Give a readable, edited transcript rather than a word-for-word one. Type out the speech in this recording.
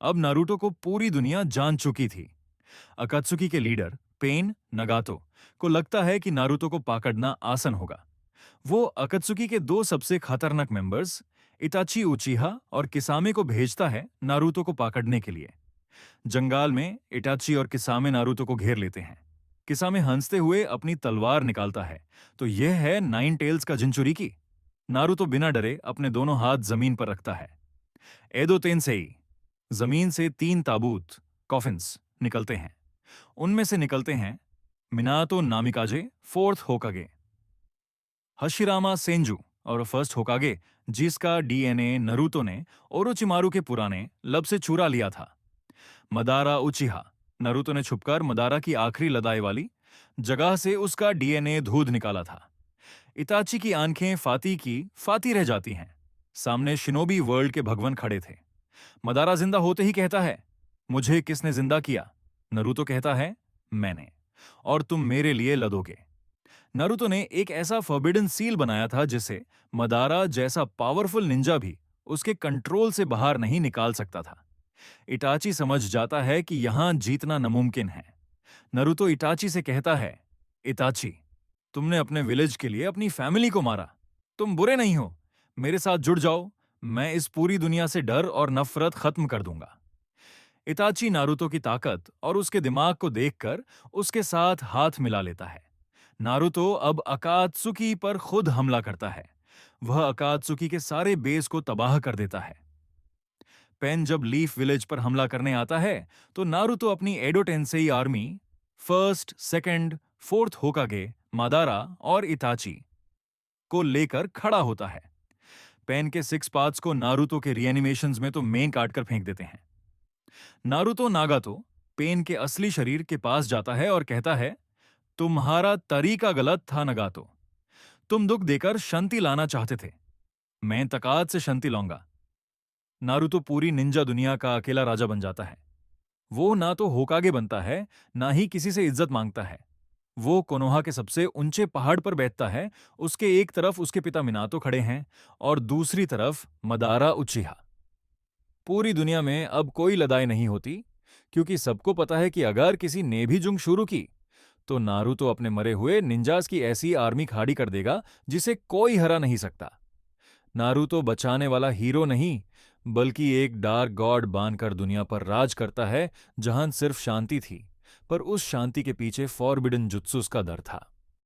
अब नारुतो को पूरी दुनिया जान चुकी थी। अकात्सुकी के लीडर पेन नगातो को लगता है कि नारुतो को पकड़ना आसान होगा। वो अकात्सुकी के दो सबसे खतरनाक मेंबर्स इताची उचिहा और किसामे को भेजता है नारुतो को पकड़ने के लिए। जंगल में इटाची और किसामे नारुतो को घेर लेते हैं। किसामे हंसते हुए अपनी तलवार निकालता है, तो यह है नाइन टेल्स का जिंचुरिकी। नारुतो बिना डरे अपने दोनों हाथ जमीन पर रखता है। एदो तेनसेई, जमीन से तीन ताबूत कॉफिन्स निकलते हैं। उनमें से निकलते हैं मिनातो नामिकाजे फोर्थ होकागे, हशिरामा सेंजू और फर्स्ट होकागे, जिसका डीएनए नरूतो ने ओरोचिमारू के पुराने लब से चुरा लिया था। मदारा उचिहा, नरूतो ने छुपकर मदारा की आखिरी लदाई वाली जगह से उसका डीएनए धूध निकाला था। इताची की आंखें फाती की फाती रह जाती हैं। सामने शिनोबी वर्ल्ड के भगवान खड़े थे। मदारा जिंदा होते ही कहता है, मुझे किसने जिंदा किया? नरूतो कहता है, मैंने, और तुम मेरे लिए लदोगे। नारुतो ने एक ऐसा फॉरबिडन सील बनाया था जिसे मदारा जैसा पावरफुल निंजा भी उसके कंट्रोल से बाहर नहीं निकाल सकता था। इटाची समझ जाता है कि यहां जीतना नामुमकिन है। नारुतो इटाची से कहता है, इताची, तुमने अपने विलेज के लिए अपनी फैमिली को मारा। तुम बुरे नहीं हो। मेरे साथ जुड़ जाओ। मैं इस पूरी दुनिया से डर और नफरत खत्म कर दूंगा। इताची नारुतो की ताकत और उसके दिमाग को देखकर उसके साथ हाथ मिला लेता है। नारुतो अब अकात्सुकी पर खुद हमला करता है। वह अकात्सुकी के सारे बेस को तबाह कर देता है। पेन जब लीफ विलेज पर हमला करने आता है तो नारुतो अपनी Edo Tensei army first, second, fourth Hokage, Madara और इताची को लेकर खड़ा होता है। पेन के सिक्स पार्ट्स को नारुतो के रीएनिमेशंस में तो मेन काटकर फेंक देते हैं। नारुतो नागातो पेन के असली शरीर के पास जाता है और कहता है, तुम्हारा तरीका गलत था नगातो। तुम दुख देकर शांति लाना चाहते थे। मैं तकात से शांति लाऊंगा। नारुतो पूरी निंजा दुनिया का अकेला राजा बन जाता है। वो ना तो होकागे बनता है, ना ही किसी से इज्जत मांगता है। वो कोनोहा के सबसे ऊंचे पहाड़ पर बैठता है। उसके एक तरफ उसके पिता मिनातो खड़े हैं और दूसरी तरफ मदारा उचिहा। पूरी दुनिया में अब कोई लड़ाई नहीं होती, क्योंकि सबको पता है कि अगर किसी ने भी जंग शुरू की तो नारुतो अपने मरे हुए निंजास की ऐसी आर्मी खड़ी कर देगा जिसे कोई हरा नहीं सकता। नारुतो बचाने वाला हीरो नहीं, बल्कि एक डार्क गॉड बनकर दुनिया पर राज करता है, जहां सिर्फ शांति थी, पर उस शांति के पीछे फॉरबिडन जुत्सुस का डर था।